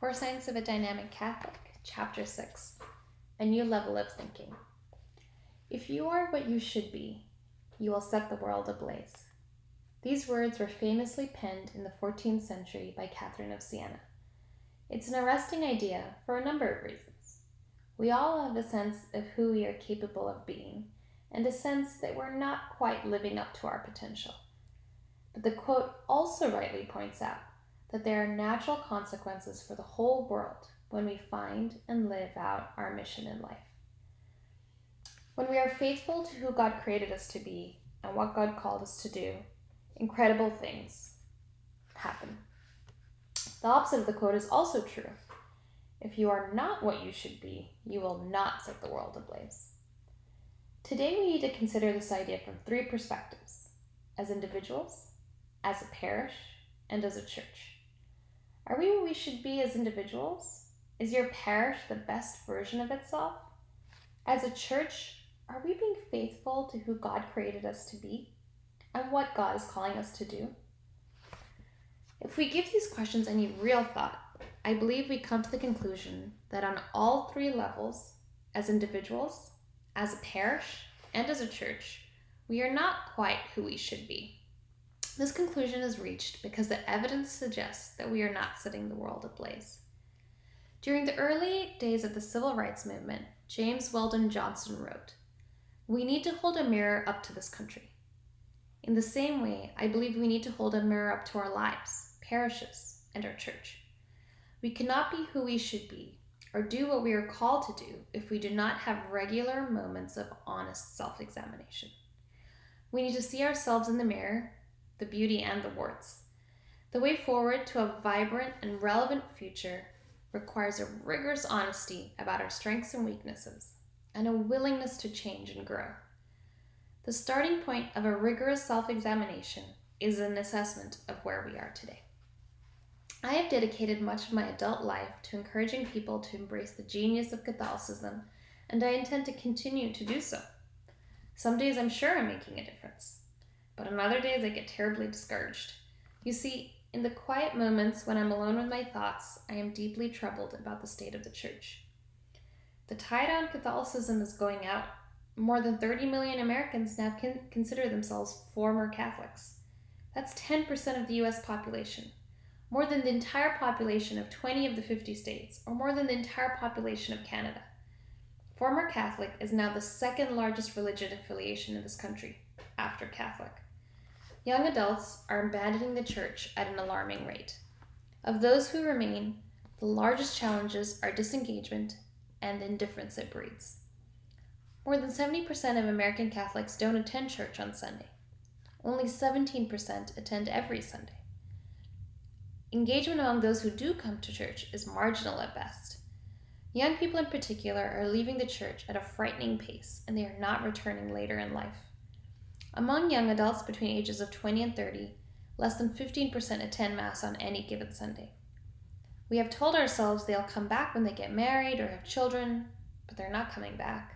For Science of a Dynamic Catholic, Chapter 6, A New Level of Thinking. If you are what you should be, you will set the world ablaze. These words were famously penned in the 14th century by Catherine of Siena. It's an arresting idea for a number of reasons. We all have a sense of who we are capable of being, and a sense that we're not quite living up to our potential. But the quote also rightly points out that there are natural consequences for the whole world when we find and live out our mission in life. When we are faithful to who God created us to be and what God called us to do, incredible things happen. The opposite of the quote is also true. If you are not what you should be, you will not set the world ablaze. Today we need to consider this idea from three perspectives: as individuals, as a parish, and as a church. Are we what we should be as individuals? Is your parish the best version of itself? As a church, are we being faithful to who God created us to be and what God is calling us to do? If we give these questions any real thought, I believe we come to the conclusion that on all three levels, as individuals, as a parish, and as a church, we are not quite who we should be. This conclusion is reached because the evidence suggests that we are not setting the world ablaze. During the early days of the Civil Rights Movement, James Weldon Johnson wrote, "We need to hold a mirror up to this country." In the same way, I believe we need to hold a mirror up to our lives, parishes, and our church. We cannot be who we should be or do what we are called to do if we do not have regular moments of honest self-examination. We need to see ourselves in the mirror, the beauty and the warts. The way forward to a vibrant and relevant future requires a rigorous honesty about our strengths and weaknesses, and a willingness to change and grow. The starting point of a rigorous self-examination is an assessment of where we are today. I have dedicated much of my adult life to encouraging people to embrace the genius of Catholicism, and I intend to continue to do so. Some days I'm sure I'm making a difference, but on other days I get terribly discouraged. You see, in the quiet moments when I'm alone with my thoughts, I am deeply troubled about the state of the church. The tide on Catholicism is going out. More than 30 million Americans now consider themselves former Catholics. That's 10% of the US population, more than the entire population of 20 of the 50 states, or more than the entire population of Canada. Former Catholic is now the second largest religion affiliation in this country, after Catholic. Young adults are abandoning the church at an alarming rate. Of those who remain, the largest challenges are disengagement and the indifference it breeds. More than 70% of American Catholics don't attend church on Sunday. Only 17% attend every Sunday. Engagement among those who do come to church is marginal at best. Young people in particular are leaving the church at a frightening pace, and they are not returning later in life. Among young adults between ages of 20 and 30, less than 15% attend Mass on any given Sunday. We have told ourselves they'll come back when they get married or have children, but they're not coming back.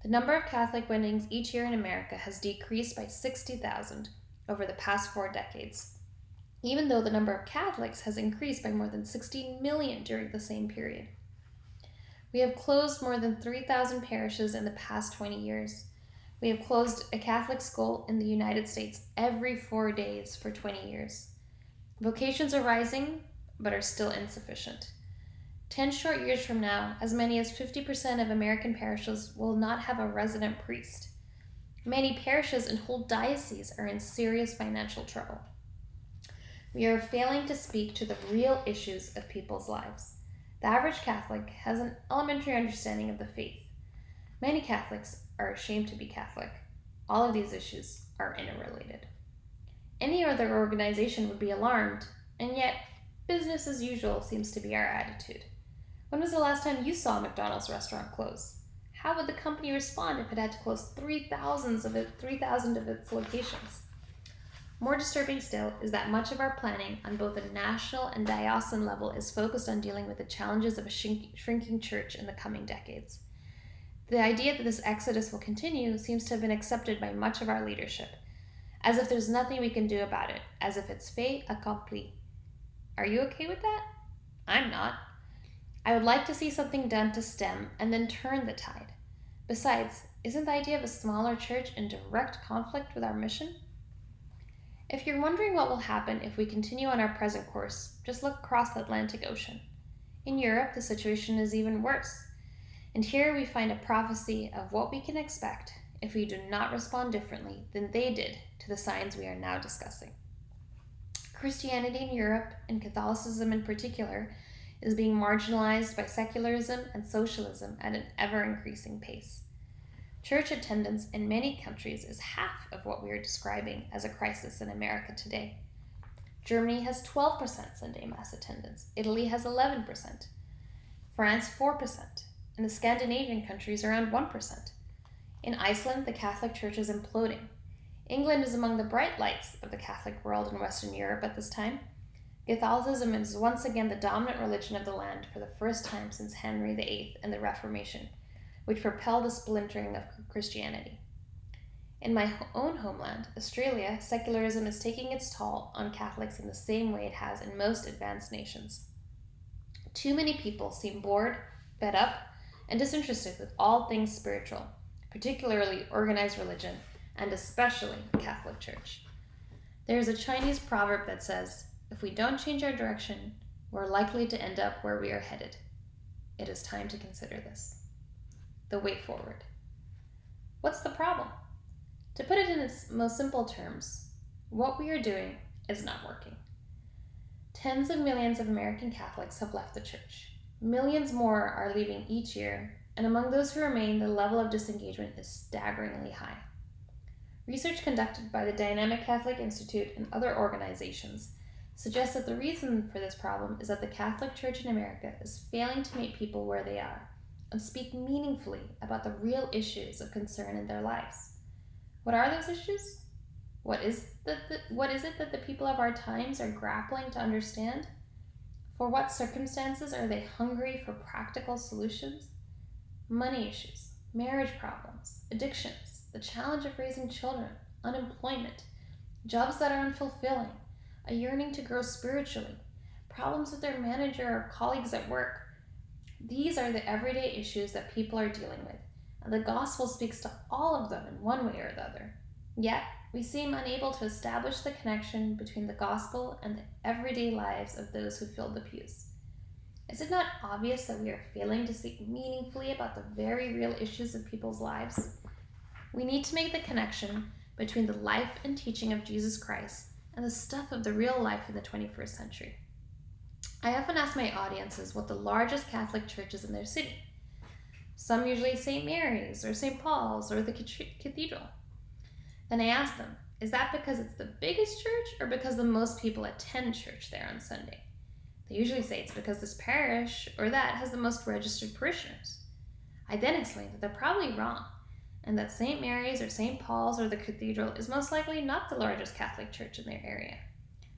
The number of Catholic weddings each year in America has decreased by 60,000 over the past 4 decades, even though the number of Catholics has increased by more than 16 million during the same period. We have closed more than 3,000 parishes in the past 20 years. We have closed a Catholic school in the United States every 4 days for 20 years. Vocations are rising, but are still insufficient. 10 short years from now, as many as 50% of American parishes will not have a resident priest. Many parishes and whole dioceses are in serious financial trouble. We are failing to speak to the real issues of people's lives. The average Catholic has an elementary understanding of the faith. Many Catholics are ashamed to be Catholic. All of these issues are interrelated. Any other organization would be alarmed, and yet business as usual seems to be our attitude. When was the last time you saw a McDonald's restaurant close? How would the company respond if it had to close 3,000 of its locations? More disturbing still is that much of our planning on both a national and diocesan level is focused on dealing with the challenges of a shrinking church in the coming decades. The idea that this exodus will continue seems to have been accepted by much of our leadership, as if there's nothing we can do about it, as if it's fait accompli. Are you okay with that? I'm not. I would like to see something done to stem and then turn the tide. Besides, isn't the idea of a smaller church in direct conflict with our mission? If you're wondering what will happen if we continue on our present course, just look across the Atlantic Ocean. In Europe, the situation is even worse. And here we find a prophecy of what we can expect if we do not respond differently than they did to the signs we are now discussing. Christianity in Europe, and Catholicism in particular, is being marginalized by secularism and socialism at an ever-increasing pace. Church attendance in many countries is half of what we are describing as a crisis in America today. Germany has 12% Sunday Mass attendance, Italy has 11%, France 4%, and the Scandinavian countries around 1%. In Iceland, the Catholic Church is imploding. England is among the bright lights of the Catholic world in Western Europe at this time. Catholicism is once again the dominant religion of the land for the first time since Henry VIII and the Reformation, which propelled the splintering of Christianity. In my own homeland, Australia, secularism is taking its toll on Catholics in the same way it has in most advanced nations. Too many people seem bored, fed up, and disinterested with all things spiritual, particularly organized religion, and especially the Catholic Church. There is a Chinese proverb that says, if we don't change our direction, we're likely to end up where we are headed. It is time to consider this. The way forward. What's the problem? To put it in its most simple terms, what we are doing is not working. Tens of millions of American Catholics have left the church. Millions more are leaving each year, and among those who remain, the level of disengagement is staggeringly high. Research conducted by the Dynamic Catholic Institute and other organizations suggests that the reason for this problem is that the Catholic Church in America is failing to meet people where they are and speak meaningfully about the real issues of concern in their lives. What are those issues? What is it that the people of our times are grappling to understand? For what circumstances are they hungry for practical solutions? Money issues, marriage problems, addictions, the challenge of raising children, unemployment, jobs that are unfulfilling, a yearning to grow spiritually, problems with their manager or colleagues at work. These are the everyday issues that people are dealing with, and the gospel speaks to all of them in one way or the other. Yet, we seem unable to establish the connection between the gospel and the everyday lives of those who fill the pews. Is it not obvious that we are failing to speak meaningfully about the very real issues of people's lives? We need to make the connection between the life and teaching of Jesus Christ and the stuff of the real life in the 21st century. I often ask my audiences what the largest Catholic church is in their city. Some usually St. Mary's or St. Paul's or the cathedral. Then I ask them, is that because it's the biggest church or because the most people attend church there on Sunday? They usually say it's because this parish or that has the most registered parishioners. I then explain that they're probably wrong, and that St. Mary's or St. Paul's or the cathedral is most likely not the largest Catholic church in their area.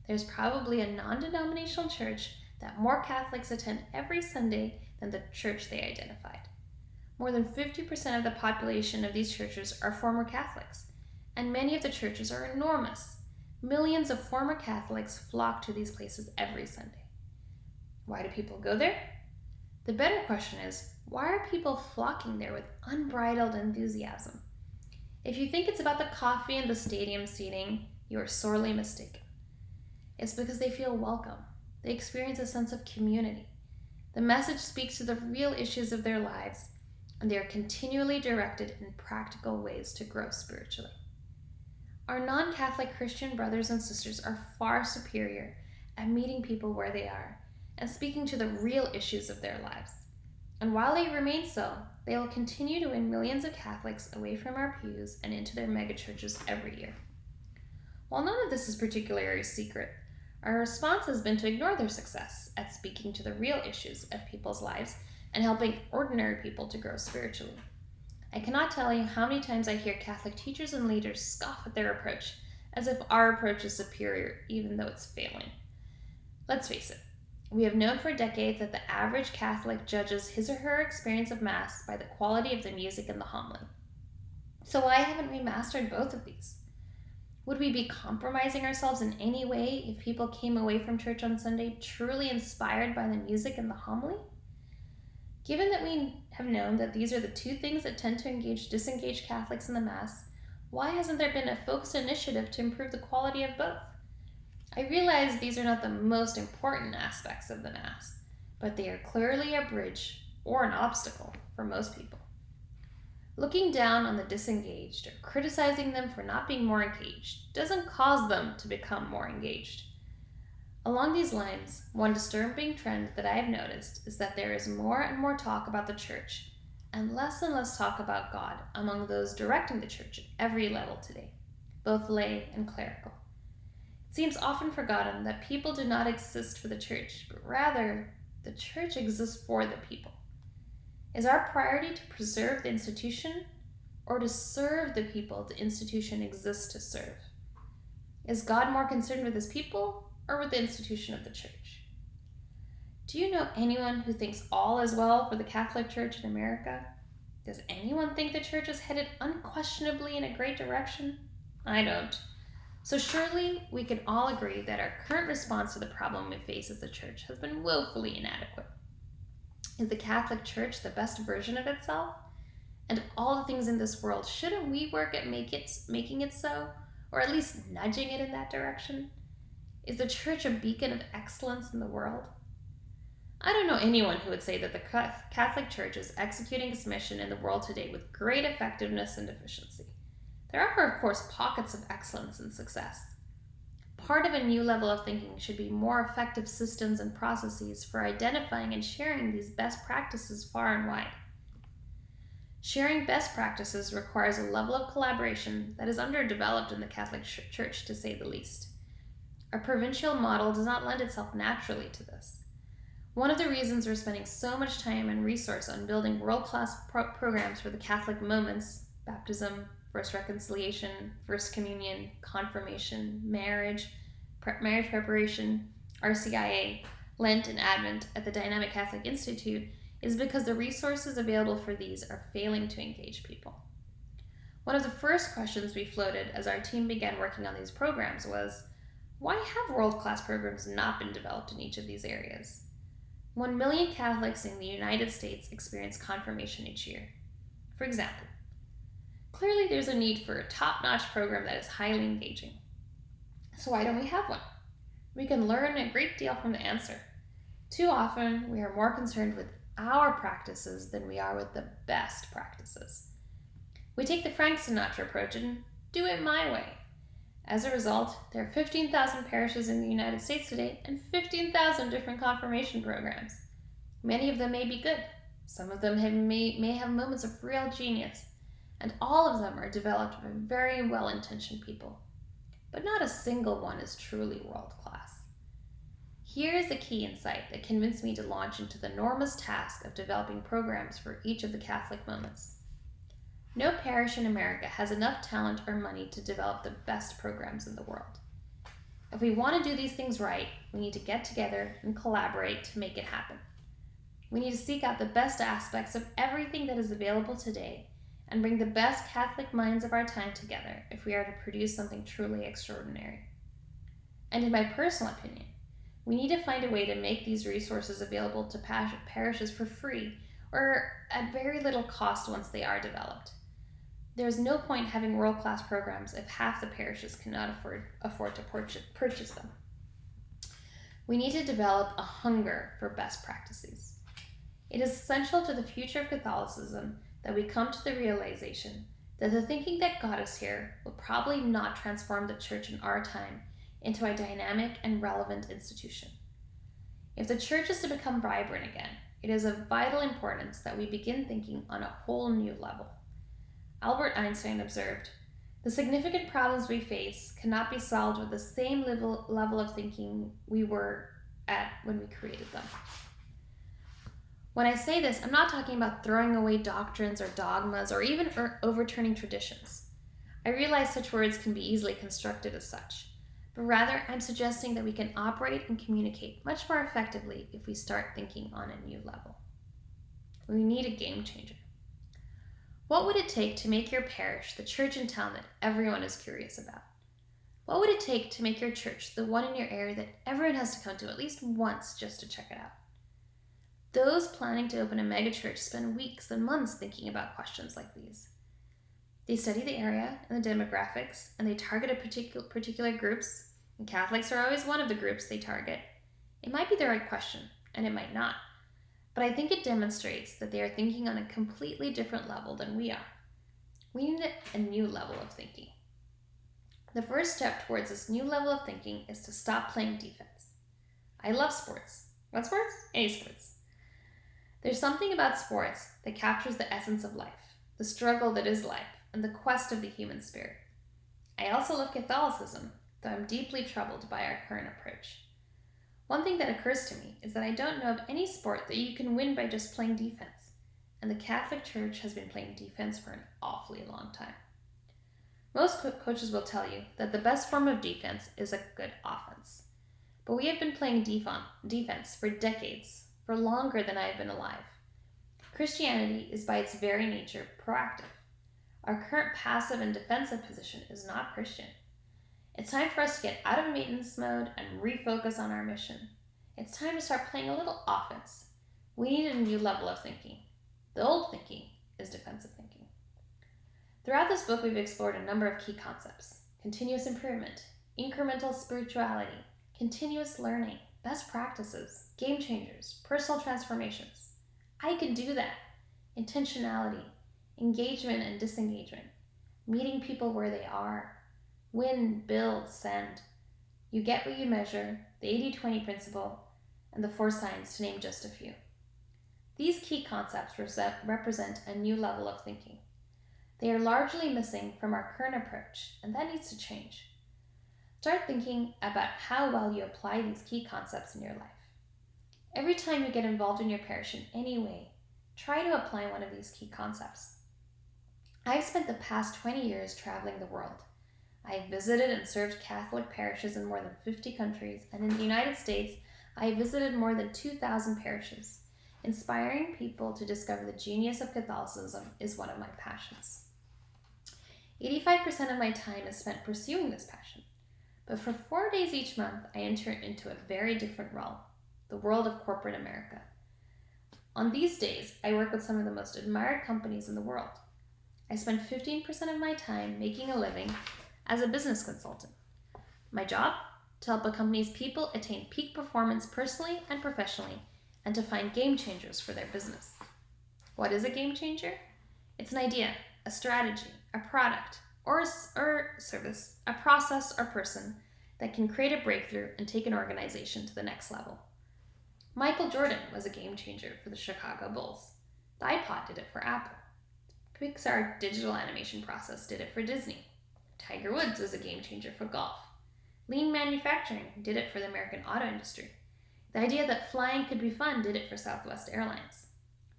There's probably a non-denominational church that more Catholics attend every Sunday than the church they identified. More than 50% of the population of these churches are former Catholics, and many of the churches are enormous. Millions of former Catholics flock to these places every Sunday. Why do people go there? The better question is, why are people flocking there with unbridled enthusiasm? If you think it's about the coffee and the stadium seating, you are sorely mistaken. It's because they feel welcome. They experience a sense of community. The message speaks to the real issues of their lives, and they are continually directed in practical ways to grow spiritually. Our non-Catholic Christian brothers and sisters are far superior at meeting people where they are and speaking to the real issues of their lives. And while they remain so, they will continue to win millions of Catholics away from our pews and into their megachurches every year. While none of this is particularly secret, our response has been to ignore their success at speaking to the real issues of people's lives and helping ordinary people to grow spiritually. I cannot tell you how many times I hear Catholic teachers and leaders scoff at their approach, as if our approach is superior, even though it's failing. Let's face it, we have known for decades that the average Catholic judges his or her experience of Mass by the quality of the music and the homily. So why haven't we mastered both of these? Would we be compromising ourselves in any way if people came away from church on Sunday truly inspired by the music and the homily? Given that we have known that these are the two things that tend to disengage Catholics in the Mass, why hasn't there been a focused initiative to improve the quality of both? I realize these are not the most important aspects of the Mass, but they are clearly a bridge or an obstacle for most people. Looking down on the disengaged or criticizing them for not being more engaged doesn't cause them to become more engaged. Along these lines, one disturbing trend that I have noticed is that there is more and more talk about the church and less talk about God among those directing the church at every level today, both lay and clerical. It seems often forgotten that people do not exist for the church, but rather the church exists for the people. Is our priority to preserve the institution or to serve the people the institution exists to serve? Is God more concerned with his people or with the institution of the church? Do you know anyone who thinks all is well for the Catholic Church in America? Does anyone think the church is headed unquestionably in a great direction? I don't. So surely we can all agree that our current response to the problem we face as the church has been woefully inadequate. Is the Catholic Church the best version of itself? And of all the things in this world, shouldn't we work at making it so, or at least nudging it in that direction? Is the church a beacon of excellence in the world? I don't know anyone who would say that the Catholic Church is executing its mission in the world today with great effectiveness and efficiency. There are, of course, pockets of excellence and success. Part of a new level of thinking should be more effective systems and processes for identifying and sharing these best practices far and wide. Sharing best practices requires a level of collaboration that is underdeveloped in the Catholic Church, to say the least. Our provincial model does not lend itself naturally to this. One of the reasons we're spending so much time and resource on building world-class programs for the Catholic moments, baptism, First Reconciliation, First Communion, Confirmation, marriage preparation, RCIA, Lent, and Advent at the Dynamic Catholic Institute is because the resources available for these are failing to engage people. One of the first questions we floated as our team began working on these programs was, why have world-class programs not been developed in each of these areas? 1 million Catholics in the United States experience confirmation each year. For example, clearly there's a need for a top-notch program that is highly engaging. So why don't we have one? We can learn a great deal from the answer. Too often, we are more concerned with our practices than we are with the best practices. We take the Frank Sinatra approach and do it my way. As a result, there are 15,000 parishes in the United States today and 15,000 different confirmation programs. Many of them may be good. Some of them may have moments of real genius. And all of them are developed by very well-intentioned people. But not a single one is truly world-class. Here is the key insight that convinced me to launch into the enormous task of developing programs for each of the Catholic moments. No parish in America has enough talent or money to develop the best programs in the world. If we want to do these things right, we need to get together and collaborate to make it happen. We need to seek out the best aspects of everything that is available today and bring the best Catholic minds of our time together if we are to produce something truly extraordinary. And in my personal opinion, we need to find a way to make these resources available to parishes for free or at very little cost once they are developed. There is no point having world-class programs if half the parishes cannot afford to purchase them. We need to develop a hunger for best practices. It is essential to the future of Catholicism that we come to the realization that the thinking that got us here will probably not transform the Church in our time into a dynamic and relevant institution. If the Church is to become vibrant again, it is of vital importance that we begin thinking on a whole new level. Albert Einstein observed, "The significant problems we face cannot be solved with the same level of thinking we were at when we created them." When I say this, I'm not talking about throwing away doctrines or dogmas or even overturning traditions. I realize such words can be easily constructed as such, but rather I'm suggesting that we can operate and communicate much more effectively if we start thinking on a new level. We need a game changer. What would it take to make your parish the church in town that everyone is curious about? What would it take to make your church the one in your area that everyone has to come to at least once just to check it out? Those planning to open a megachurch spend weeks and months thinking about questions like these. They study the area and the demographics, and they target a particular groups, and Catholics are always one of the groups they target. It might be the right question, and it might not, but I think it demonstrates that they are thinking on a completely different level than we are. We need a new level of thinking. The first step towards this new level of thinking is to stop playing defense. I love sports. What sports? Any sports. There's something about sports that captures the essence of life, the struggle that is life, and the quest of the human spirit. I also love Catholicism, though I'm deeply troubled by our current approach. One thing that occurs to me is that I don't know of any sport that you can win by just playing defense, and the Catholic Church has been playing defense for an awfully long time. Most coaches will tell you that the best form of defense is a good offense, but we have been playing defense for decades, for longer than I have been alive. Christianity is by its very nature proactive. Our current passive and defensive position is not Christian. It's time for us to get out of maintenance mode and refocus on our mission. It's time to start playing a little offense. We need a new level of thinking. The old thinking is defensive thinking. Throughout this book, we've explored a number of key concepts: continuous improvement, incremental spirituality, continuous learning, best practices, game changers, personal transformations. I can do that. Intentionality, engagement and disengagement, meeting people where they are, win, build, send. You get what you measure, the 80-20 principle, and the 4 signs, to name just a few. These key concepts represent a new level of thinking. They are largely missing from our current approach, and that needs to change. Start thinking about how well you apply these key concepts in your life. Every time you get involved in your parish in any way, try to apply one of these key concepts. I've spent the past 20 years traveling the world. I have visited and served Catholic parishes in more than 50 countries, and in the United States, I have visited more than 2,000 parishes. Inspiring people to discover the genius of Catholicism is one of my passions. 85% of my time is spent pursuing this passion, but for 4 days each month, I enter into a very different realm, the world of corporate America. On these days, I work with some of the most admired companies in the world. I spend 15% of my time making a living as a business consultant. My job? To help a company's people attain peak performance personally and professionally, and to find game changers for their business. What is a game changer? It's an idea, a strategy, a product, or service, a process or person that can create a breakthrough and take an organization to the next level. Michael Jordan was a game changer for the Chicago Bulls. The iPod did it for Apple. Pixar digital animation process did it for Disney. Tiger Woods was a game changer for golf. Lean manufacturing did it for the American auto industry. The idea that flying could be fun did it for Southwest Airlines.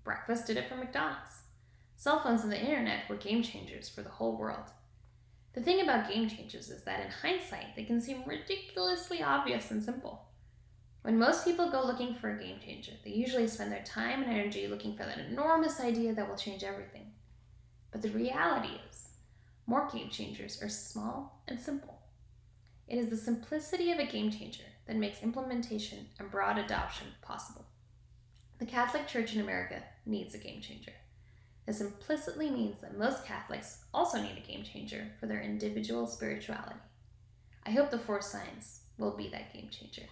Breakfast did it for McDonald's. Cell phones and the internet were game changers for the whole world. The thing about game changers is that in hindsight, they can seem ridiculously obvious and simple. When most people go looking for a game changer, they usually spend their time and energy looking for that enormous idea that will change everything. But the reality is, more game changers are small and simple. It is the simplicity of a game changer that makes implementation and broad adoption possible. The Catholic Church in America needs a game changer. This implicitly means that most Catholics also need a game changer for their individual spirituality. I hope the 4 signs will be that game changer.